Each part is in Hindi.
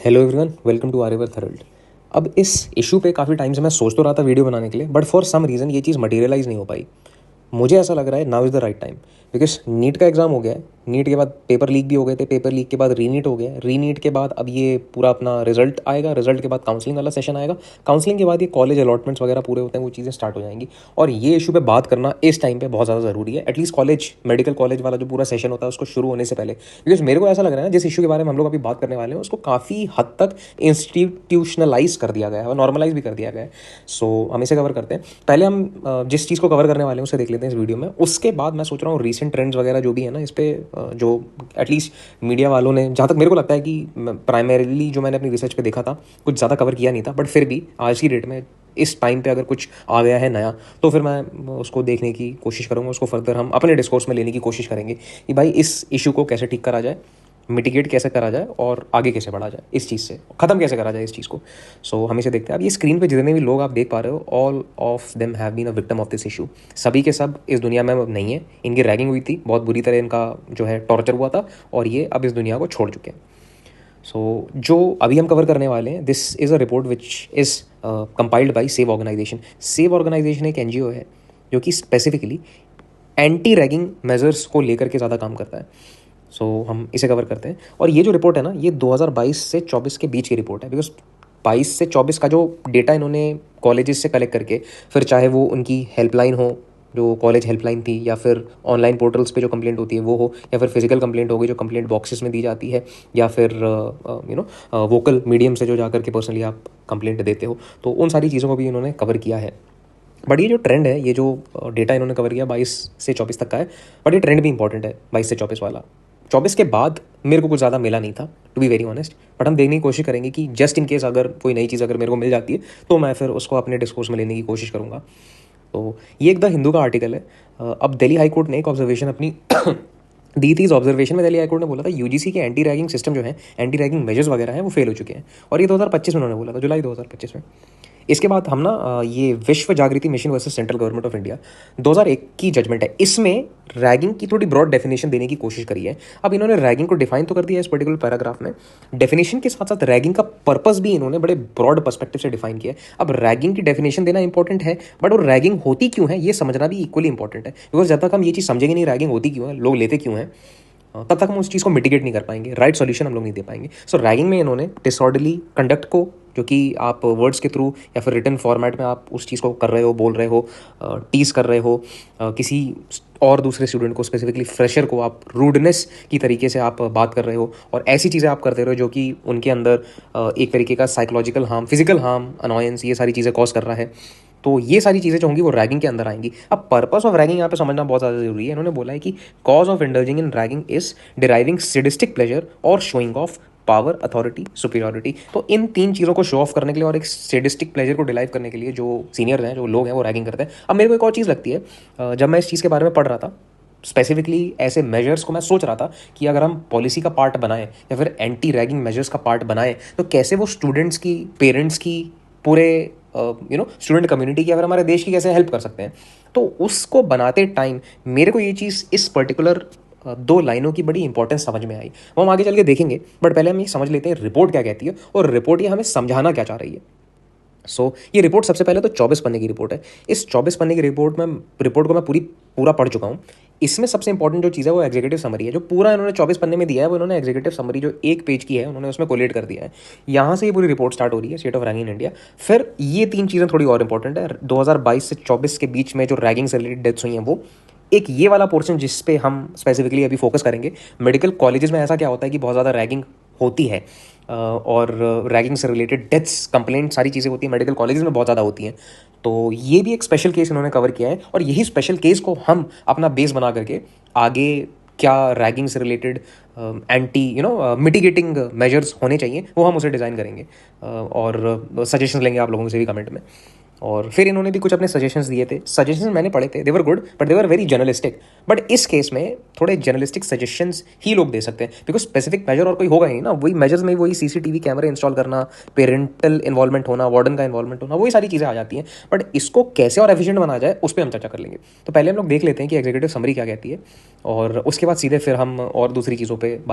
Hello everyone, welcome to Aryavarth Herald. अब इस इशू पे काफ़ी टाइम से मैं सोच तो रहा था वीडियो बनाने के लिए, बट फॉर सम रीज़न ये चीज़ मटेरियलाइज नहीं हो पाई। मुझे ऐसा लग रहा है now is the right time, because NEET का एग्ज़ाम हो गया है। नीट के बाद पेपर लीक भी हो गए थे, पेपर लीक के बाद रीनीट हो गया, रीनीट के बाद अब ये पूरा अपना रिजल्ट आएगा, रिजल्ट के बाद काउंसलिंग वाला सेशन आएगा, काउंसलिंग के बाद ये कॉलेज अलॉटमेंट्स वगैरह पूरे होते हैं, वो चीज़ें स्टार्ट हो जाएंगी। और ये इशू पे बात करना इस टाइम पे बहुत ज़्यादा ज़रूरी है, एटलीस्ट कॉलेज मेडिकल कॉलेज वाला जो पूरा सेशन होता है उसको शुरू होने से पहले। बिकॉज मेरे को ऐसा लग रहा है ना, जिस इशू के बारे में हम लोग अभी बात करने वाले हैं उसको काफ़ी हद तक इंस्टीट्यूशनलाइज कर दिया गया है और नॉर्मलाइज भी कर दिया गया है। सो हम इसे कवर करते हैं। पहले हम जिस चीज़ को कवर करने वाले हैं उसे देख लेते हैं इस वीडियो में। उसके बाद मैं सोच रहा हूँ रीसेंट ट्रेंड्स वगैरह जो भी है ना इस पे जो एटलीस्ट मीडिया वालों ने, जहाँ तक मेरे को लगता है कि प्राइमरीली जो मैंने अपनी रिसर्च पे देखा था, कुछ ज़्यादा कवर किया नहीं था, बट फिर भी आज की डेट में इस टाइम पे अगर कुछ आ गया है नया तो फिर मैं उसको देखने की कोशिश करूँगा, उसको फर्दर हम अपने डिस्कोर्स में लेने की कोशिश करेंगे कि भाई इस इशू को कैसे ठीक करा जाए, मिटिगेट कैसे करा जाए और आगे कैसे बढ़ा जाए, इस चीज़ से ख़त्म कैसे करा जाए इस चीज़ को। सो हम इसे देखते हैं। अब ये स्क्रीन पे जितने भी लोग आप देख पा रहे हो, all of them have been a victim of this issue. सभी के सब इस दुनिया में अब नहीं है। इनकी रैगिंग हुई थी, बहुत बुरी तरह इनका जो है टॉर्चर हुआ था और ये अब इस दुनिया को छोड़ चुके हैं। सो जो अभी हम कवर करने वाले हैं, this is a report which is compiled by Save organisation. Save organisation एक NGO है जो कि स्पेसिफिकली एंटी रैगिंग मेजर्स को लेकर के ज़्यादा काम करता है। सो हम इसे कवर करते हैं। और ये जो रिपोर्ट है ना, ये 2022 से 24 के बीच की रिपोर्ट है, बिकॉज 22 से 24 का जो डेटा इन्होंने कॉलेजेस से कलेक्ट करके, फिर चाहे वो उनकी हेल्पलाइन हो, जो कॉलेज हेल्पलाइन थी, या फिर ऑनलाइन पोर्टल्स पे जो कंप्लेंट होती है वो हो, या फिर फिजिकल कंप्लेंट हो गई जो कंप्लेंट बॉक्सेस में दी जाती है, या फिर वोकल मीडियम से जो जा करके पर्सनली आप कंप्लेंट देते हो, तो उन सारी चीज़ों को भी इन्होंने कवर किया है। बट ये जो ट्रेंड है, ये जो डेटा इन्होंने कवर किया 22 से 24 तक का है, बट ये ट्रेंड भी इंपॉर्टेंट है 22 से 24 वाला। 24 के बाद मेरे को कुछ ज़्यादा मिला नहीं था, to be very honest, but हम देखने की कोशिश करेंगे कि जस्ट इन केस अगर कोई नई चीज़ अगर मेरे को मिल जाती है तो मैं फिर उसको अपने डिस्कोर्स में लेने की कोशिश करूँगा। तो ये एक द हिंदू का आर्टिकल है। अब दिल्ली हाई कोर्ट ने एक ऑब्जर्वेशन अपनी दी थी। इस ऑब्जर्वेशन में दिल्ली हाई कोर्ट ने बोला था UGC के एंटी रैगिंग सिस्टम जो है, एंटी रैगिंग मेजर्स वगैरह हैं, वो फेल हो चुके हैं। और ये 2025 में उन्होंने बोला था, जुलाई 2025 में। इसके बाद हम ना ये विश्व जागृति mission versus central government of India 2001 की जजमेंट है, इसमें रैगिंग की थोड़ी ब्रॉड डेफिनेशन देने की कोशिश करी है। अब इन्होंने रैगिंग को डिफाइन तो कर दिया है इस पर्टिकुलर पैराग्राफ में, डेफिनेशन के साथ साथ रैगिंग का पर्पस भी इन्होंने बड़े ब्रॉड पर्सपेक्टिव से डिफाइन किया है। अब रैगिंग की डेफिनेशन देना इंपॉर्टेंट है, बट वो रैगिंग होती क्यों है ये समझना भी इक्वली इंपॉर्टेंट है, बिकॉज जब तक हम ये चीज़ समझेंगे नहीं रैगिंग होती क्यों है, लोग लेते क्यों हैं, तब तक हम उस चीज़ को मिटिगेट नहीं कर पाएंगे, राइट सॉल्यूशन हम लोग नहीं दे पाएंगे। सो रैगिंग में इन्होंने डिसऑर्डरली कंडक्ट को, जो कि आप वर्ड्स के थ्रू या फिर रिटन फॉर्मेट में आप उस चीज़ को कर रहे हो, बोल रहे हो, टीज कर रहे हो, किसी और दूसरे स्टूडेंट को, स्पेसिफिकली फ्रेशर को आप रूडनेस की तरीके से आप बात कर रहे हो, और ऐसी चीज़ें आप करते रहे हो जो कि उनके अंदर एक तरीके का psychological harm, physical harm, annoyance, ये सारी चीज़ें कॉज कर रहा है। तो ये सारी चीज़ें जो होंगी वो रैगिंग के अंदर आएंगी। अब पर्पस ऑफ रैगिंग यहाँ पे समझना बहुत ज़्यादा जरूरी है। इन्होंने बोला है कि cause of indulging in ragging is deriving sadistic pleasure और showing off power, authority, superiority. तो इन तीन चीज़ों को शो ऑफ करने के लिए और एक सेडिस्टिक प्लेजर को डिराइव करने के लिए जो सीनियर हैं, जो लोग हैं, वो रैगिंग करते हैं। अब मेरे को एक और चीज़ लगती है, जब मैं इस चीज़ के बारे में पढ़ रहा था, स्पेसिफिकली ऐसे मेजर्स को मैं सोच रहा था कि अगर हम पॉलिसी का पार्ट बनाएं या फिर एंटी रैगिंग मेजर्स का पार्ट बनाएं, तो कैसे वो स्टूडेंट्स की, पेरेंट्स की, पूरे स्टूडेंट कम्युनिटी की, अगर हमारे देश की कैसे हेल्प कर सकते हैं। तो उसको बनाते टाइम मेरे को ये चीज़, इस पर्टिकुलर 2 लाइनों की बड़ी इंपॉर्टेंस समझ में आई। वो हम आगे चल के देखेंगे, बट पहले हम ये समझ लेते हैं रिपोर्ट क्या कहती है और रिपोर्ट ये हमें समझाना क्या चाह रही है। ये रिपोर्ट सबसे पहले तो 24 पन्ने की रिपोर्ट है। इस 24 पन्ने की रिपोर्ट को मैं पूरा पढ़ चुका हूँ। इसमें सबसे इंपॉर्टेंट जो चीज़ है वो एग्जीक्यूटिव समरी है। जो पूरा इन्होंने 24 पन्ने में दिया है वो इन्होंने एग्जीक्यूटिव समरी जो 1 पेज की है उन्होंने उसमें कोलेट कर दिया है। यहाँ से ये पूरी रिपोर्ट स्टार्ट हो रही है, state of ragging in India. फिर ये 3 चीज़ें थोड़ी और इंपॉर्टेंट है। 2022 से 24 के बीच में जो रैगिंग से रिलेटेड डेथ्स हुई हैं, वो एक ये वाला पोर्शन जिस पे हम स्पेसिफिकली अभी फोकस करेंगे। मेडिकल कॉलेजेस में ऐसा क्या होता है कि बहुत ज़्यादा रैगिंग होती है, और रैगिंग से रिलेटेड डेथ्स, कंप्लेंट, सारी चीज़ें होती हैं मेडिकल कॉलेजेस में, बहुत ज़्यादा होती हैं। तो ये भी एक स्पेशल केस इन्होंने कवर किया है, और यही स्पेशल केस को हम अपना बेस बना करके आगे क्या रैगिंग से रिलेटेड एंटी मिटिगेटिंग मेजर्स होने चाहिए वो हम उसे डिज़ाइन करेंगे, और सजेशन लेंगे आप लोगों से भी कमेंट में। और फिर इन्होंने भी कुछ अपने सजेशंस दिए थे, सजेशंस मैंने पढ़े थे, they were good but they were very journalistic. But इस केस में थोड़े जर्नलिस्टिक सजेशंस ही लोग दे सकते हैं, बिकॉज स्पेसिफिक मेजर और कोई होगा ही ना। वही मेजर्स में वही सीसीटीवी कैमरे इंस्टॉल करना, पेरेंटल इन्वॉल्वमेंट होना, वार्डन का इन्वॉल्वमेंट होना, वही सारी चीज़ें आ जाती हैं। बट इसको कैसे और एफिशिएंट बनाया जाए उस पर हम चर्चा कर लेंगे। तो पहले हम लोग देख लेते हैं कि एग्जीक्यूटिव समरी क्या कहती है, और उसके बाद सीधे फिर हम और दूसरी चीज़ों पर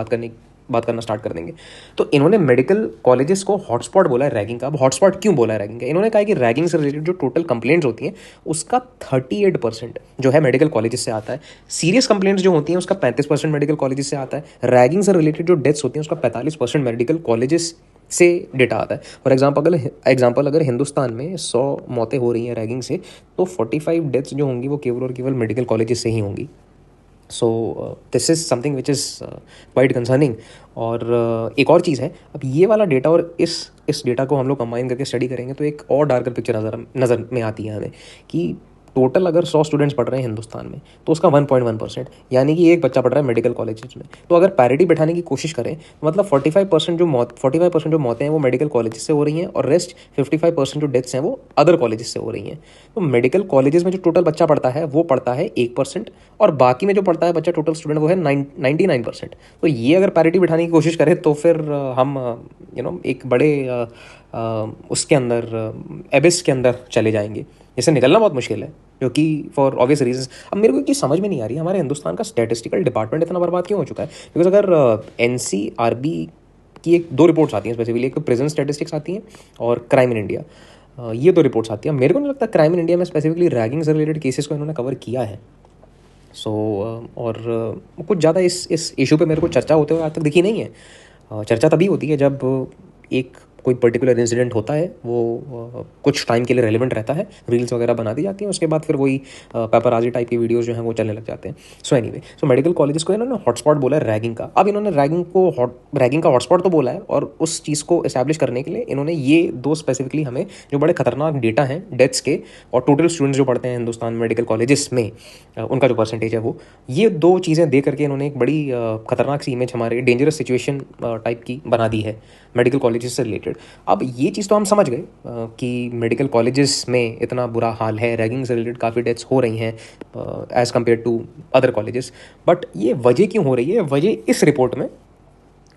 बात करना स्टार्ट कर देंगे। तो इन्होंने मेडिकल कॉलेजेस को हॉटस्पॉट बोला है रैगिंग का। अब हॉटस्पॉट क्यों बोला है रैगिंग का? इन्होंने कहा कि रैगिंग से रिलेटेड जो टोटल कंप्लेंट्स होती हैं उसका 38% जो है मेडिकल कॉलेजेस से आता है। सीरियस कंप्लेंट्स जो होती हैं उसका 35% मेडिकल कॉलेजेस से आता है। रैगिंग से रिलेटेड जो डेथ्स होती हैं उसका 45% मेडिकल कॉलेजेस से डेटा आता है। फॉर एग्जाम्पल अगर हिंदुस्तान में 100 मौतें हो रही हैं रैगिंग से, तो 45 डेथ्स जो होंगी वो केवल और केवल मेडिकल कॉलेजेस से ही होंगी। So this is something which is quite concerning. और एक और चीज़ है, अब ये वाला डेटा और इस डेटा को हम लोग कंबाइन करके स्टडी करेंगे तो एक और डार्कर पिक्चर नज़र में आती है हमें कि टोटल अगर 100 स्टूडेंट्स पढ़ रहे हैं हिंदुस्तान में तो उसका 1.1%, यानी कि एक बच्चा पढ़ रहा है मेडिकल कॉलेजेस में। तो अगर पैरिटी बैठाने की कोशिश करें तो मतलब 45% जो मौतें हैं वो मेडिकल कॉलेजेस से हो रही हैं, और रेस्ट 55% जो डेथ्स हैं वो अदर कॉलेजेस से हो रही हैं। तो मेडिकल कॉलेजेस में जो टोटल बच्चा पढ़ता है वो पढ़ता है 1%, और बाकी में जो पढ़ता है बच्चा टोटल स्टूडेंट वो है 99%। तो ये अगर पैरिटी बैठाने की कोशिश करें तो फिर हम एक बड़े उसके अंदर एबिस के अंदर चले जाएंगे, इससे निकलना बहुत मुश्किल है, क्योंकि फॉर ऑब्वियस रीजंस। अब मेरे को एक चीज़ समझ में नहीं आ रही, हमारे हिंदुस्तान का स्टैटिस्टिकल डिपार्टमेंट इतना बर्बाद क्यों हो चुका है? बिकॉज अगर NCRB की दो रिपोर्ट्स आती हैं स्पेसिफिकली, एक प्रिजन स्टैटिस्टिक्स आती हैं और क्राइम इन इंडिया, ये दो रिपोर्ट्स आती हैं। मेरे को नहीं लगता क्राइम इन इंडिया में स्पेसिफिकली रैगिंग से रिलेटेड केसेस को इन्होंने कवर किया है। कुछ ज़्यादा इस इशू पे मेरे को चर्चा होते हुए आज तक दिखी नहीं है। चर्चा तभी होती है जब एक कोई पर्टिकुलर इंसिडेंट होता है, वो कुछ टाइम के लिए रेलिवेंट रहता है, रील्स वगैरह बना दी जाती हैं, उसके बाद फिर वही पेपराजी टाइप की वीडियोस जो हैं वो चलने लग जाते हैं। सो मेडिकल कॉलेजेस को इन्होंने हॉटस्पॉट बोला है रैगिंग का। अब इन्होंने रैगिंग का हॉटस्पॉट तो बोला है, और उस चीज़ को इस्टेब्लिश करने के लिए इन्होंने ये दो स्पेसिफिकली हमें जो बड़े खतरनाक डेटा हैं डेथ्स के और टोटल स्टूडेंट्स जो पढ़ते हैं हिंदुस्तान में मेडिकल कॉलेजेस में, उनका जो परसेंटेज है वो, ये दो चीज़ें दे करके इन्होंने एक बड़ी खतरनाक सी इमेज, हमारे डेंजरस सिचुएशन टाइप की बना दी है मेडिकल कॉलेजेस से रिलेटेड। अब ये चीज़ तो हम समझ गए कि मेडिकल कॉलेजेस में इतना बुरा हाल है, रैगिंग से रिलेटेड काफ़ी डेथ्स हो रही हैं as compare to other colleges. But ये वजह क्यों हो रही है? वजह इस रिपोर्ट में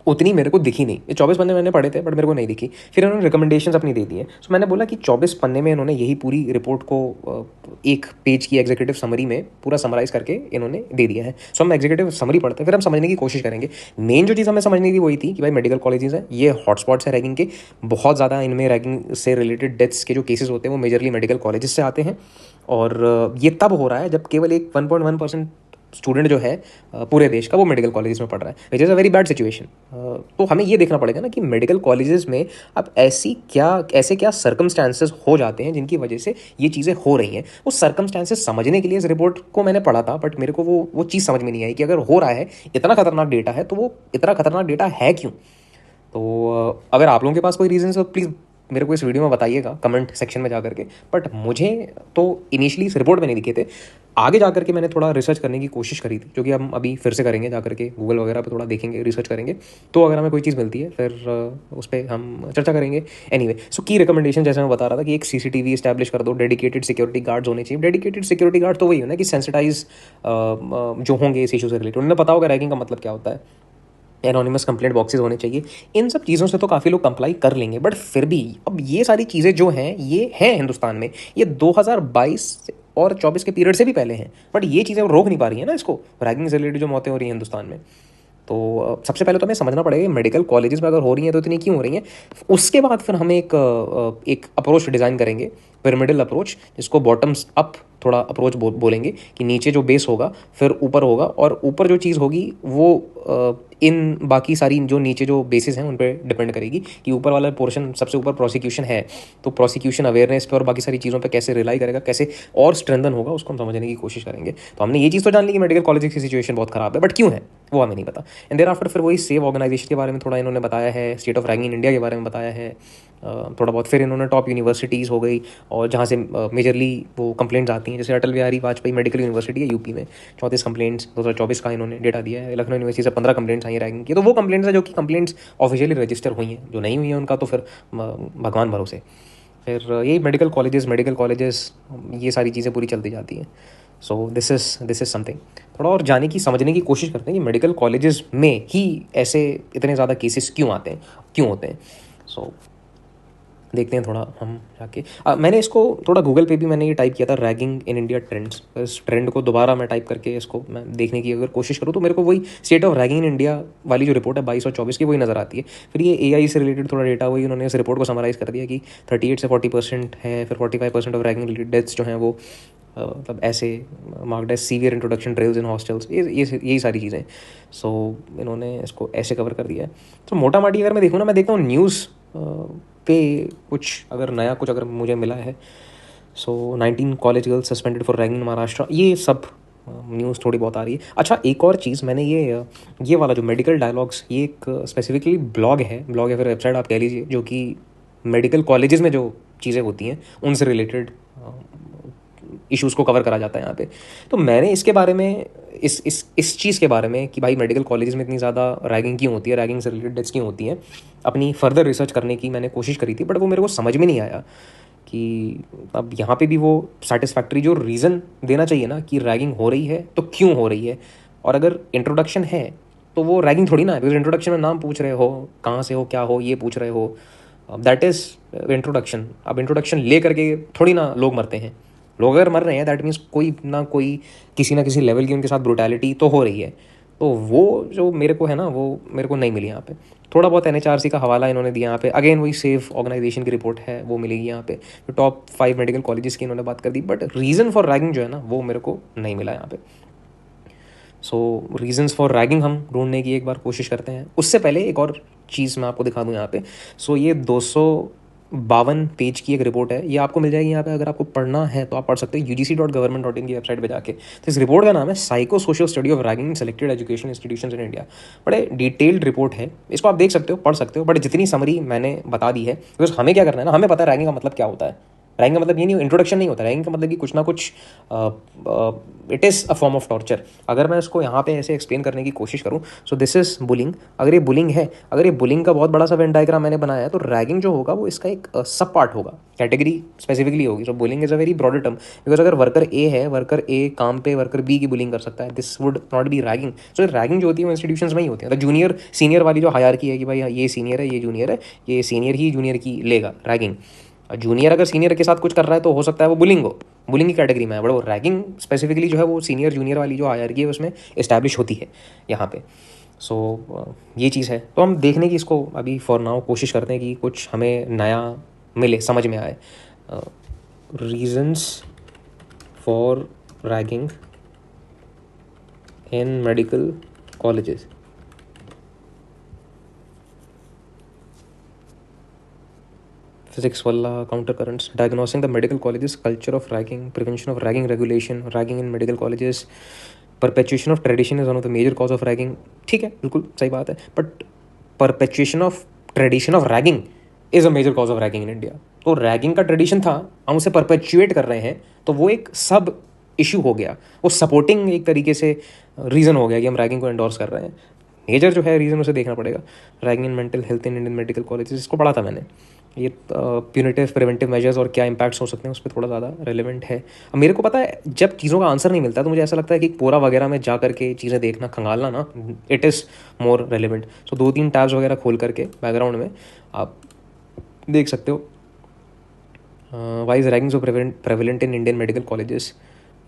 उतनी मेरे को दिखी नहीं। ये 24 पन्ने मैंने पढ़े थे बट मेरे को नहीं दिखी। फिर इन्होंने रिकमेंडेशंस अपनी दे दी हैं। सो मैंने बोला कि 24 पन्ने में इन्होंने यही पूरी रिपोर्ट को एक पेज की एग्जीक्यूटिव समरी में पूरा समराइज़ करके इन्होंने दे दिया है। सो हम एग्जीक्यूटिव समरी पढ़ते हैं, फिर हम समझने की कोशिश करेंगे। मेन जो चीज़ हमें समझनी थी वही थी कि भाई मेडिकल कॉलेजेस हैं, ये हॉटस्पॉट्स हैं रैगिंग के, बहुत ज़्यादा इनमें रैगिंग से रिलेटेड डेथ्स के जो केसेस होते हैं वो मेजरली मेडिकल कॉलेजेस से आते हैं। और ये तब हो रहा है जब केवल एक 1.1% स्टूडेंट जो है पूरे देश का वो मेडिकल कॉलेजेस में पढ़ रहा है, which is a very bad situation. तो हमें ये देखना पड़ेगा ना कि मेडिकल कॉलेजेस में अब ऐसे क्या सर्कमस्टांसेस हो जाते हैं जिनकी वजह से ये चीज़ें हो रही हैं। वो सर्कमस्टांसेस समझने के लिए इस रिपोर्ट को मैंने पढ़ा था, बट मेरे को वो चीज़ समझ में नहीं आई कि अगर हो रहा है, इतना खतरनाक डेटा है, तो वो इतना खतरनाक डेटा है क्यों? तो अगर आप लोगों के पास कोई रीज़न है तो प्लीज़ मेरे को इस वीडियो में बताइएगा कमेंट सेक्शन में जा करके। बट मुझे तो इनिशियली इस रिपोर्ट में नहीं दिखे थे, आगे जा करके मैंने थोड़ा रिसर्च करने की कोशिश करी थी, जो कि हम अभी फिर से करेंगे, जा करके गूगल वगैरह पे थोड़ा देखेंगे, रिसर्च करेंगे। तो अगर हमें कोई चीज़ मिलती है फिर उस पर हम चर्चा करेंगे। एनीवे, सो की रिकमेंडेशन जैसे मैं बता रहा था कि एक CCTV इस्टेब्लिश कर दो, डेडिकेटेड सिक्योरिटी गार्ड्स होने चाहिए। डेडिकेटेड सिक्योरिटी गार्ड तो वही है ना कि सेंसिटाइज जो होंगे इस इशू से रिलेटेड, उन्हें पता होगा रैगिंग का मतलब क्या होता है। एनोनिमस कंप्लेंट बॉक्सेस होने चाहिए। इन सब चीज़ों से तो काफ़ी लोग कंप्लाई कर लेंगे, बट फिर भी अब ये सारी चीज़ें जो हैं ये हैं हिंदुस्तान में, ये 2022 और 24 के पीरियड से भी पहले हैं, बट ये चीज़ें रोक नहीं पा रही हैं ना इसको, रैगिंग से रिलेटेड जो मौतें हो रही हैं हिंदुस्तान में। तो सबसे पहले तो हमें समझना पड़ेगा मेडिकल कॉलेजेस में अगर हो रही हैं तो इतनी क्यों हो रही हैं। उसके बाद फिर हम एक अप्रोच डिज़ाइन करेंगे, पिरामिडल अप्रोच, जिसको बॉटम्स अप थोड़ा अप्रोच बोलेंगे, कि नीचे जो बेस होगा फिर ऊपर होगा, और ऊपर जो चीज़ होगी वो इन बाकी सारी जो नीचे जो बेसिस हैं उन पर डिपेंड करेगी कि ऊपर वाला पोर्शन, सबसे ऊपर प्रोसिक्यूशन है तो प्रोसिक्यूशन अवेयरनेस पे और बाकी सारी चीज़ों पे कैसे रिलाई करेगा, कैसे और स्ट्रेंथन होगा, उसको हम समझने की कोशिश करेंगे। तो हमने ये चीज़ तो जान ली कि मेडिकल कॉलेज की सिचुएशन बहुत ख़राब है, बट क्यों है वो हमें नहीं पता। एंड देयर आफ्टर फिर वही सेव ऑर्गेनाइजेशन के बारे में थोड़ा इन्होंने बताया है, state of ragging in India के बारे में बताया है थोड़ा बहुत। फिर इन्होंने टॉप यूनिवर्सिटीज़ हो गई और जहाँ से मेजरली वो कंप्लेंट्स आती हैं, जैसे अटल बिहारी वाजपेयी मेडिकल यूनिवर्सिटी है यूपी में, 34 कंप्लेंट्स 2024 का इन्होंने डेटा दिया है। लखनऊ यूनिवर्सिटी से 15 कंप्लेंट्स आई रैगिंग की। तो वो कंप्लेंट्स है जो कि कंप्लेंट्स ऑफिशियली रजिस्टर हुई हैं, जो नहीं हुई हैं उनका तो फिर भगवान भरोसे। फिर यही मेडिकल कॉलेजेस ये सारी चीज़ें पूरी चलती जाती हैं. So this is something. थोड़ा और जाने की समझने की कोशिश करते हैं कि मेडिकल कॉलेजेस में ही ऐसे इतने ज़्यादा केसेस क्यों आते हैं, क्यों होते हैं. सो देखते हैं थोड़ा हम जाके. मैंने इसको थोड़ा गूगल पे भी मैंने ये टाइप किया था, रैगिंग इन इंडिया ट्रेंड्स. इस ट्रेंड को दोबारा मैं टाइप करके इसको मैं देखने की अगर कोशिश करूँ तो मेरे को वही state of ragging in India वाली जो रिपोर्ट है 22 और 24 की वही नज़र आती है. फिर ये AI से रिलेटेड थोड़ा डेटा वही उन्होंने इस रिपोर्ट को समराइज़ कर दिया कि 38 से 40% है. फिर 45% ऑफ रैगिंग रिलेटेड डेथ्स जो हैं वो मतलब ऐसे marked as severe introduction drills in hostels, ये यही सारी चीज़ें. सो इन्होंने इसको ऐसे कवर कर दिया है. तो मोटा माटी अगर मैं देखूँ ना, मैं देखता हूँ न्यूज़ पे कुछ अगर मुझे मिला है. So 19 college girls suspended for ragging in Maharashtra, ये सब न्यूज़ थोड़ी बहुत आ रही है. अच्छा, एक और चीज़ मैंने ये वाला जो मेडिकल डायलॉग्स, ये एक स्पेसिफिकली ब्लॉग या फिर वेबसाइट आप कह लीजिए, जो कि मेडिकल कॉलेजेस में जो चीज़ें होती हैं उनसे रिलेटेड इश्यूज़ को कवर करा जाता है यहाँ पे. तो मैंने इसके बारे में इस चीज़ के बारे में कि भाई मेडिकल कॉलेज में इतनी ज़्यादा रैगिंग क्यों होती है, रैगिंग से रिलेटेड डेथ्स क्यों होती हैं, अपनी फर्दर रिसर्च करने की मैंने कोशिश करी थी. बट वो मेरे को समझ में नहीं आया कि अब यहाँ पे भी वो सेटिस्फैक्ट्री जो रीज़न देना चाहिए ना कि रैगिंग हो रही है तो क्यों हो रही है. और अगर इंट्रोडक्शन है तो वो रैगिंग थोड़ी ना है, बिकॉज इंट्रोडक्शन में नाम पूछ रहे हो, कहाँ से हो, क्या हो, ये पूछ रहे हो. That is introduction. अब इंट्रोडक्शन ले करके थोड़ी ना लोग मरते हैं. लोग अगर मर रहे हैं दैट मीन्स कोई ना किसी लेवल की उनके साथ ब्रुटैलिटी तो हो रही है. तो वो जो मेरे को है ना, वो मेरे को नहीं मिली यहाँ पे. थोड़ा बहुत NHRC का हवाला इन्होंने दिया यहाँ पे. अगेन वही सेफ ऑर्गेनाइजेशन की रिपोर्ट है, वो मिलेगी यहाँ पे. तो टॉप 5 मेडिकल कॉलेजेस की इन्होंने बात कर दी, बट रीज़न फॉर रैगिंग जो है ना वो मेरे को नहीं मिला यहाँ पे. सो रीजंस फॉर रैगिंग हम ढूंढने की एक बार कोशिश करते हैं. उससे पहले एक और चीज़ मैं आपको दिखा दूँ यहाँ पे. सो ये 252 पेज की एक रिपोर्ट है, ये आपको मिल जाएगी यहाँ पे. अगर आपको पढ़ना है तो आप पढ़ सकते हो ugc.government.in की वेबसाइट पे जाके. तो इस रिपोर्ट का नाम है psycho social study of ragging in selected education institutions in India. बड़े डिटेल्ड रिपोर्ट है, इसको आप देख सकते हो, पढ़ सकते हो. बट जितनी समरी मैंने बता दी है, बिकॉज हमें क्या करना है ना, हमें पता है रैगिंग का मतलब क्या होता है. रैगिंग का मतलब ये नहीं, इंट्रोडक्शन नहीं होता. रैगिंग का मतलब कि कुछ ना कुछ it is a form of torture. अगर मैं इसको यहाँ पे ऐसे एक्सप्लेन करने की कोशिश करूँ, सो दिस इज़ बुलिंग. अगर ये बुलिंग है, अगर ये बुलिंग का बहुत बड़ा सा वेन डायग्राम मैंने बनाया है, तो रैगिंग जो होगा वो इसका एक सब पार्ट होगा, कैटेगरी स्पेसिफिकली होगी. So bullying is a very broader term, because अगर वर्कर ए है, वर्कर ए काम पे वर्कर बी की बुलिंग कर सकता है, this would not be ragging. So ragging जो होती है वो इंस्टीट्यूशंस में ही होती है. तो जूनियर सीनियर वाली जो हायरार्की है कि भाई ये सीनियर है, ये जूनियर है, ये सीनियर ही जूनियर की लेगा रैगिंग. जूनियर अगर सीनियर के साथ कुछ कर रहा है तो हो सकता है वो बुलिंग हो, बुलिंग की कैटेगरी में है. बट वो रैगिंग स्पेसिफिकली जो है वो सीनियर जूनियर वाली जो हायरार्की है उसमें इस्टेब्लिश होती है यहाँ पे. सो ये चीज़ है. तो हम देखने की इसको अभी फॉर नाउ कोशिश करते हैं कि कुछ हमें नया मिले, समझ में आए. Reasons for ragging in medical colleges. Physics wala counter currents. Diagnosing the medical colleges, culture of ragging, prevention of ragging regulation, ragging in medical colleges, perpetuation of tradition is one of the major cause of ragging. ठीक है, बिल्कुल सही बात है. But perpetuation of tradition of ragging is a major cause of ragging in India. तो रैगिंग का ट्रेडिशन था, हम उसे परपेचुएट कर रहे हैं, तो वो एक सब इशू हो गया. वो सपोर्टिंग एक तरीके से रीज़न हो गया कि हम रैगिंग को एंडोर्स कर रहे हैं. मेजर जो है रीज़न उसे देखना पड़ेगा. Ragging in mental health in Indian medical colleges, इसको पढ़ा था मैंने. ये प्यूनिटिव प्रिवेंटिव मेजर्स और क्या इम्पैक्ट्स हो सकते हैं उस पर थोड़ा ज़्यादा रेलिवेंट है. अब मेरे को पता है जब चीज़ों का आंसर नहीं मिलता तो मुझे ऐसा लगता है कि पूरा वगैरह में जा करके चीज़ें देखना, खंगालना ना, it is more relevant. So 2-3 tabs वगैरह खोल करके बैकग्राउंड में आप देख सकते हो. Why is ragging so prevalent in Indian medical colleges.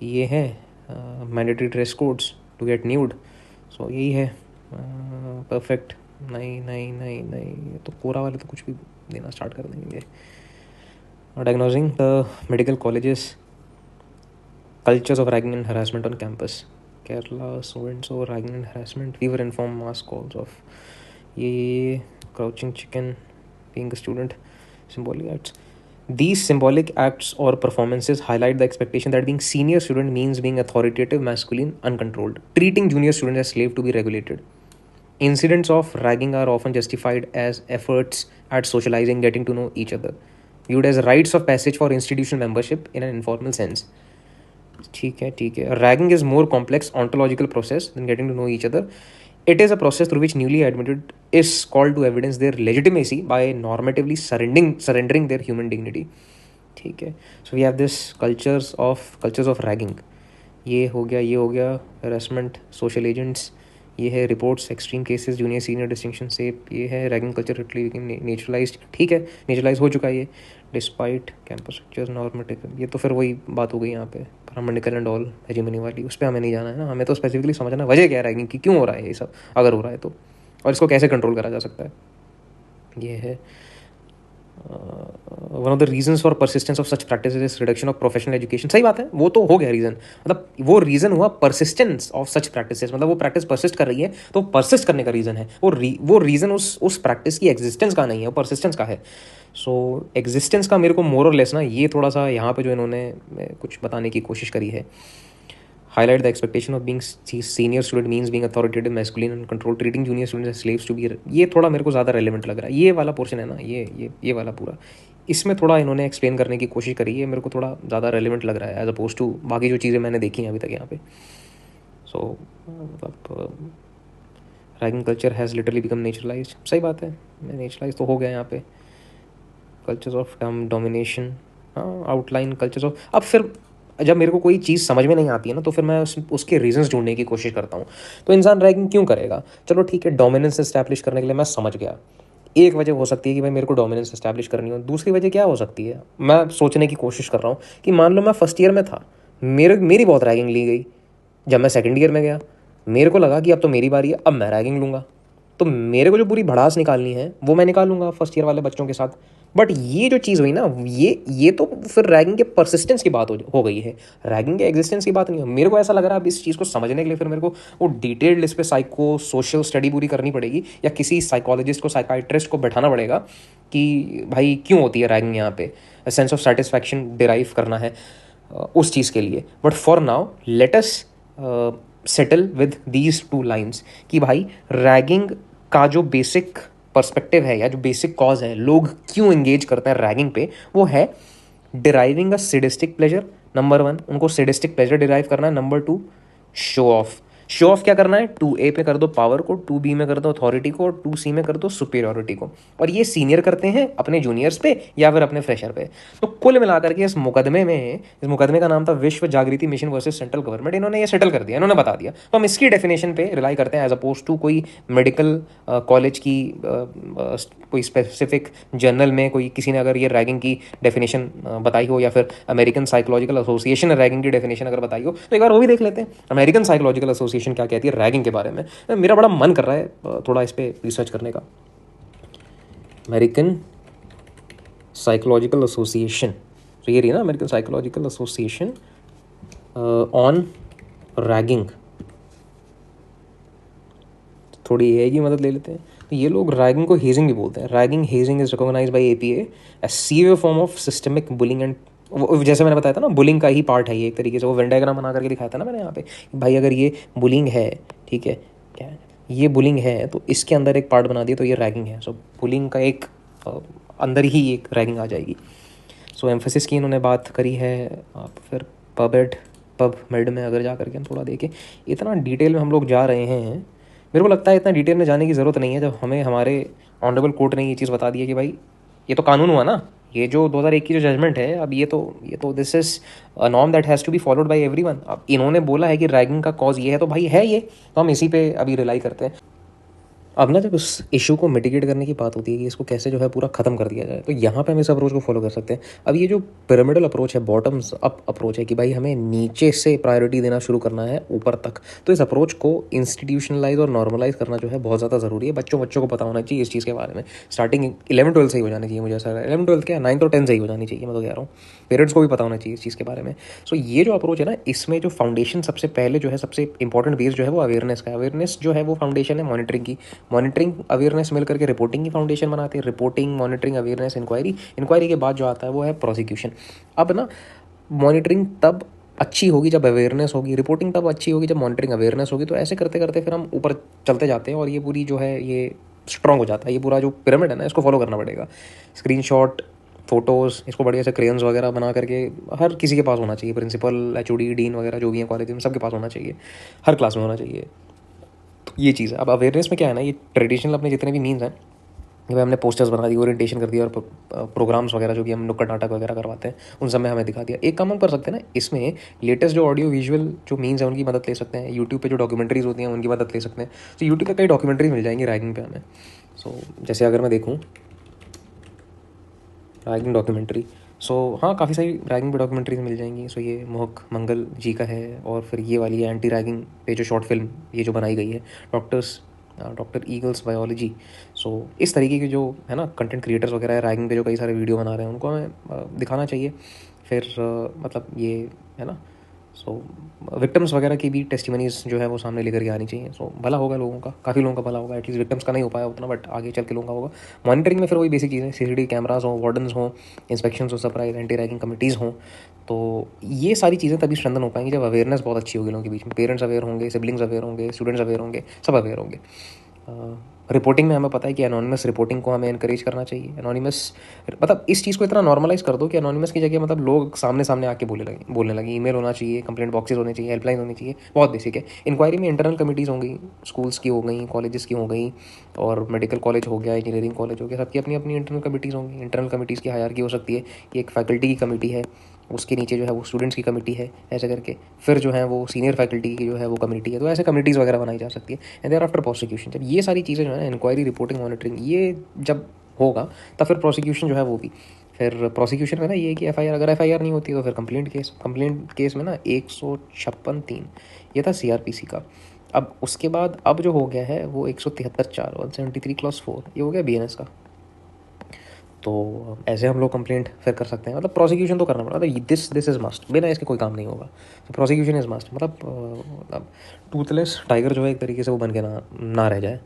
ये है mandatory dress codes to get nude. So यही है. परफेक्ट नहीं नहीं नहीं नहीं, तो कोरा वाले तो कुछ भी देना स्टार्ट कर देंगे. Diagnosing the medical colleges, cultures of ragging and harassment on campus. Kerala so and so ragging and harassment, we were inform mass calls of ये crouching chicken, being a student, symbolic acts. These symbolic acts or performances highlight the expectation that being senior student means being authoritative, masculine, uncontrolled, treating junior students as slave to be regulated. Incidents of ragging are often justified as efforts at socializing, getting to know each other, viewed as rites of passage for institutional membership in an informal sense. ठीक है. Ragging is more complex ontological process than getting to know each other. It is a process through which newly admitted is called to evidence their legitimacy by normatively surrendering their human dignity. ठीक है. So we have this cultures of ragging. ये हो गया harassment, social agents, ये है reports, extreme cases, junior senior distinction से, ये है रैगिंग कल्चर नेचुरलाइज्ड. ठीक है, नेचुरलाइज हो चुका है ये. डिस्पाइट कैंपस स्ट्रक्चर्स नॉर्मेटिव, ये तो फिर वही बात हो गई यहाँ पे पैरामेडिकल एंड ऑल हेजेमनी वाली. उस पर हमें नहीं जाना है ना, हमें तो स्पेसिफिकली समझना वजह क्या है रैगिंग की, क्यों हो रहा है ये सब, अगर हो रहा है तो, और इसको कैसे कंट्रोल करा जा सकता है. ये है one of the reasons for persistence of such practice is reduction of professional education. सही बात है, वो तो हो गया रीज़न. मतलब वो रीज़न हुआ परसिस्टेंस ऑफ सच प्रैक्टिसेस, मतलब वो प्रैक्टिस परसिस्ट कर रही है तो परसिस्ट करने का रीज़न है. वो रीज़न उस प्रैक्टिस की एग्जिस्टेंस का नहीं है, वो परसिस्टेंस का है. सो एग्जिस्टेंस का मेरे को मोर और लेस ना, ये थोड़ा सा यहाँ पे जो इन्होंने कुछ बताने की कोशिश करी है. Highlight the expectation of being senior student means being authoritative, masculine and controlled, treating junior students as slaves to be. ये थोड़ा मेरे को ज़्यादा रेलिवेंट लग रहा है. ये वाला पोर्शन है ना, ये वाला पूरा, इसमें थोड़ा इन्होंने एक्सप्लेन करने की कोशिश करी है, मेरे को थोड़ा ज़्यादा रेलिवेंट लग रहा है एज अपोज टू बाकी जो चीज़ें मैंने देखी हैं अभी तक यहाँ पे. सो मतलब ragging culture has literally become neutralise. सही बात है, नेचुरलाइज तो हो गया यहाँ पे. कल्चर्स ऑफ डोमिनेशन, हाँ, आउटलाइन कल्चर्स ऑफ. अब फिर जब मेरे को कोई चीज़ समझ में नहीं आती है ना, तो फिर मैं उसके रीजंस ढूंढने की कोशिश करता हूँ. तो इंसान रैगिंग क्यों करेगा, चलो ठीक है, डोमिनेंस इस्टेब्लिश करने के लिए मैं समझ गया. एक वजह हो सकती है कि भाई मेरे को डोमिनेंस इस्टेब्लिश करनी हो. दूसरी वजह क्या हो सकती है, मैं सोचने की कोशिश कर रहा हूँ कि मान लो मैं फर्स्ट ईयर में था, मेरी बहुत रैगिंग ली गई. जब मैं सेकेंड ईयर में गया, मेरे को लगा कि अब तो मेरी बारी है, अब मैं रैगिंग लूँगा. तो मेरे को जो पूरी भड़ास निकालनी है वो मैं निकालूंगा फर्स्ट ईयर वाले बच्चों के साथ. बट ये जो चीज़ हुई ना, ये तो फिर रैगिंग के परसिस्टेंस की बात हो गई है, रैगिंग के एग्जिस्टेंस की बात नहीं है. मेरे को ऐसा लग रहा है अब इस चीज़ को समझने के लिए फिर मेरे को वो डिटेल्ड इस पर साइको सोशल स्टडी पूरी करनी पड़ेगी, या किसी साइकोलॉजिस्ट को, साइकाइट्रिस्ट को बैठाना पड़ेगा कि भाई क्यों होती है रैगिंग यहाँ पे, सेंस ऑफ सेटिस्फैक्शन डिराइव करना है उस चीज़ के लिए. But for now let us settle with these two lines कि भाई रैगिंग का जो बेसिक पर्सपेक्टिव है या जो बेसिक कॉज है, लोग क्यों एंगेज करते हैं रैगिंग पे, वो है डिराइविंग अ सैडिस्टिक प्लेजर. नंबर 1, उनको सैडिस्टिक प्लेजर डिराइव करना है. Number 2, show off. Show off क्या करना है, 2A पे कर दो पावर को, 2B में कर दो अथॉरिटी को, और 2C में कर दो सुपीरियरिटी को. और ये सीनियर करते हैं अपने जूनियर्स पे या फिर अपने फ्रेशर पे. तो कुल मिलाकर के इस मुकदमे का नाम था विश्व जागृति मिशन वर्सेस सेंट्रल गवर्नमेंट. इन्होंने ये सेटल कर दिया, इन्होंने बता दिया. तो हम इसकी डेफिनेशन पे रिलाई करते हैं एज अपोज टू कोई मेडिकल कॉलेज की कोई स्पेसिफिक जर्नल में कोई किसी ने अगर ये रैगिंग की डेफिनेशन बताई हो, या फिर अमेरिकन साइकोलॉजिकल एसोसिएशन ने रैगिंग की डेफिनेशन अगर बताई हो, तो एक बार वो भी देख लेते हैं अमेरिकन साइकोलॉजिकल एसोसिएशन क्या कहती है रैगिंग के बारे में. मेरा बड़ा मन कर रहा है थोड़ा इस पर रिसर्च करने का. अमेरिकन साइकोलॉजिकल एसोसिएशन, तो ये रही ना, American psychological association on ragging. थोड़ी ए की मदद ले लेते हैं. तो ये लोग रैगिंग को हेजिंग भी बोलते हैं. Ragging hazing is recognised by APA as severe form of systemic bullying and, जैसे मैंने बताया था ना, बुलिंग का ही पार्ट है ये एक तरीके से. वो वेन डायग्राम बना करके दिखाया था ना मैंने यहाँ पे, भाई अगर ये बुलिंग है, ठीक है, क्या है ये बुलिंग है, तो इसके अंदर एक पार्ट बना दिया तो ये रैगिंग है. सो बुलिंग का एक अंदर ही एक रैगिंग आ जाएगी. सो एम्फेसिस की इन्होंने बात करी है. आप फिर पब मेड में अगर जा करके हम थोड़ा देखें, इतना डिटेल में हम लोग जा रहे हैं, मेरे को लगता है इतना डिटेल में जाने की ज़रूरत नहीं है. जब हमें हमारे ऑनरेबल कोर्ट ने ये चीज़ बता दी है कि भाई ये तो कानून हुआ ना, ये जो 2001 की जो जजमेंट है, अब ये तो this is a norm that has to be followed by everyone. अब इन्होंने बोला है कि रैगिंग का कॉज ये है, तो भाई है ये, तो हम इसी पे अभी रिलाई करते हैं. अब ना जब उस इशू को मिटिगेट करने की बात होती है कि इसको कैसे जो है पूरा ख़त्म कर दिया जाए, तो यहाँ पे हम इस अप्रोच को फॉलो कर सकते हैं. अब ये जो पिरामिडल अप्रोच है, बॉटम्स अप अप्रोच है कि भाई हमें नीचे से प्रायोरिटी देना शुरू करना है ऊपर तक, तो इस अप्रोच को इंस्टीट्यूशनलाइज और नॉर्मलाइज करना जो है बहुत ज़्यादा ज़रूरी है. बच्चों को पता होना चाहिए इस चीज़ के बारे में. स्टार्टिंग 11-12 से ही हो जानी चाहिए, मुझे ऐसा 11-12 क्या 9 और 10 से ही हो जानी चाहिए, मैं तो कह रहा हूँ. पेरेंट्स को भी पता होना चाहिए इस चीज़ के बारे में. सो ये जो अप्रोच है ना, इसमें जो फाउंडेशन सबसे पहले जो है, सबसे इंपॉर्टेंट बेस जो है वो अवेयरनेस का है. अवेयरनेस जो है वो फाउंडेशन है मॉनिटरिंग की. मॉनिटरिंग अवेयरनेस मिल करके रिपोर्टिंग की फाउंडेशन बनाते हैं. रिपोर्टिंग, मॉनिटरिंग, अवेयरनेस, इंक्वायरी के बाद जो आता है वो है प्रोसिक्यूशन. अब ना मॉनिटरिंग तब अच्छी होगी जब अवेयरनेस होगी, रिपोर्टिंग तब अच्छी होगी जब मॉनिटरिंग अवेयरनेस होगी. तो ऐसे करते करते फिर हम ऊपर चलते जाते हैं और ये पूरी जो है ये स्ट्रॉन्ग हो जाता है. ये पूरा जो पिरामिड है ना, इसको फॉलो करना पड़ेगा. स्क्रीनशॉट, फोटोज़, इसको बढ़िया से क्रेयन्स वगैरह बना करके हर किसी के पास होना चाहिए. प्रिंसिपल, HOD, डीन वगैरह जो भी है कॉलेज में, सबके पास होना चाहिए, हर क्लास में होना चाहिए. ये चीज़ है। अब अवेयरनेस में क्या है ना, ये ट्रेडिशनल अपने जितने भी मीन्स हैं, कि भाई हमने पोस्टर्स बना दी, ओरिएंटेशन कर दिया, और प्रोग्राम्स वगैरह जो भी हम नुक्कड़ नाटक वगैरह करवाते हैं उन सब में हमें दिखा दिया। एक काम हम कर सकते हैं ना, इसमें लेटेस्ट जो ऑडियो विजुअल जो मीन्स हैं उनकी मदद ले सकते हैं। यूट्यूब पे जो डॉक्यूमेंट्रीज होती हैं उनकी मदद ले सकते हैं। तो यूट्यूब पे कई डॉक्यूमेंट्रीज मिल जाएंगी रैगिंग पे हमें। सो जैसे अगर मैं देखूँ रैगिंग डॉक्यूमेंट्री, सो हाँ काफ़ी सारी रैगिंग पे डॉक्यूमेंट्रीज मिल जाएंगी। सो ये मोहक मंगल जी का है, और फिर ये वाली है एंटी रैगिंग पे जो शॉर्ट फिल्म ये जो बनाई गई है, डॉक्टर ईगल्स बायोलॉजी। सो इस तरीके के जो है ना कंटेंट क्रिएटर्स वगैरह है रैगिंग पे जो कई सारे वीडियो बना रहे हैं, उनको हमें दिखाना चाहिए। फिर मतलब ये है ना, सो विक्टिम्स वगैरह की भी टेस्टिमनीज जो है वो सामने लेकर के आनी चाहिए। सो भला होगा लोगों का, काफ़ी लोगों का भला होगा। एटलीस्ट विक्टिम्स का नहीं हो पाया उतना, बट आगे चल के लोगों का होगा। मॉनिटरिंग में फिर वही बेसिक चीज़ें, CCTV कैमराज हों, वार्डन्स हों, इंस्पेक्शन हो, सरप्राइज एंटी रैगिंग कमिटीज़ हों। तो ये सारी चीज़ें तभी स्ट्रेंथन हो पाएंगी जब अवेयरनेस बहुत अच्छी होगी लोगों के बीच में। पेरेंट्स अवेयर होंगे, सिबलिंग्स अवेयर होंगे, स्टूडेंट्स अवेयर होंगे, सब अवेयर होंगे। रिपोर्टिंग में हमें पता है कि एनोनिमस रिपोर्टिंग को हमें इनकरेज करना चाहिए। एनोनिमस मतलब इस चीज़ को इतना नॉर्मलाइज कर दो कि एनोनिमस की जगह मतलब लोग सामने सामने आके बोलने लगे। ईमेल होना चाहिए, कंप्लेंट बॉक्सेस होने चाहिए, हेल्पलाइन होनी चाहिए, बहुत बेसिक है। इंक्वायरी में इंटरनल कमिटीज़ हो गई, स्कूल्स की हो गई, कॉलेजेस की हो गई, और मेडिकल कॉलेज हो गया, इंजीनियरिंग कॉलेज हो गया, सबकी अपनी अपनी इंटरनल कमिटीज़ होंगी। इंटरनल कमिटीज़ की हायरार्की हो सकती है कि एक फैकल्टी की कमेटी है, उसके नीचे जो है वो स्टूडेंट्स की कमेटी है, ऐसे करके फिर जो है वो सीनियर फैकल्टी की जो है वो कमेटी है। तो ऐसे कमिटीज़ वगैरह बनाई जा सकती है। एंड देयर आफ्टर प्रोसिक्यूशन, जब ये सारी चीज़ें जो है इंक्वायरी, रिपोर्टिंग, मॉनिटरिंग, ये जब होगा तब फिर प्रोसिक्यूशन जो है वो भी। फिर प्रोसिक्यूशन में ना ये है कि FIR, अगर FIR नहीं होती तो फिर कंप्लेंट केस में ना 156(3) ये था CRPC का। अब उसके बाद अब जो हो गया है वो 173(4), 173 क्लॉज 4 ये हो गया BNS का। तो ऐसे हम लोग कंप्लेंट फिर कर सकते हैं। मतलब प्रोसिक्यूशन तो करना पड़ा, मतलब दिस इज़ मस्ट, बिना इसके कोई काम नहीं होगा। तो प्रोसिक्यूशन इज़ मस्ट, मतलब टूथलेस टाइगर जो है एक तरीके से वो बन के ना रह जाए।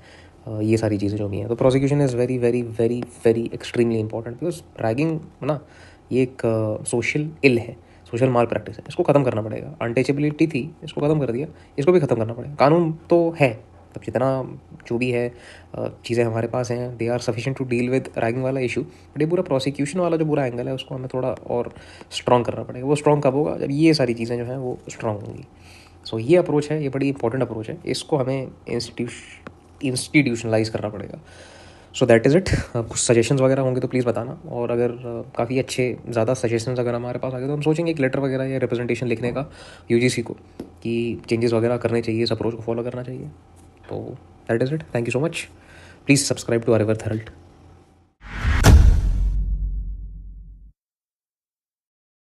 ये सारी चीज़ें जो भी हैं, तो prosecution is very very very very extremely important. Because ragging ना ये एक सोशल इल है, सोशल माल प्रैक्टिस है, इसको ख़त्म करना पड़ेगा। अनटचेबिलिटी थी, इसको ख़त्म कर दिया, इसको भी ख़त्म करना पड़ेगा। कानून तो है, तब जितना जो भी है चीज़ें हमारे पास हैं, they are sufficient to deal with ragging वाला इशू। बट ये पूरा प्रोसिक्यूशन वाला जो पूरा एंगल है उसको हमें थोड़ा और स्ट्रॉन्ग करना पड़ेगा। वो स्ट्रॉन्ग कब होगा, जब ये सारी चीज़ें जो हैं वो स्ट्रॉन्ग होंगी। सो ये अप्रोच है, ये बड़ी इंपॉर्टेंट अप्रोच है, इसको हमें इंस्टीट्यूशनलाइज करना पड़ेगा। So that is it. कुछ सजेशंस वगैरह होंगे तो प्लीज़ बताना। और अगर काफ़ी अच्छे ज़्यादा सजेशंस अगर हमारे पास आ गए तो हम सोचेंगे एक लेटर वगैरह या रिप्रेजेंटेशन लिखने का UGC को, कि चेंजेस वगैरह करने चाहिए, इस अप्रोच को फॉलो करना चाहिए। तो that is it. Thank you so much. Please subscribe to our health.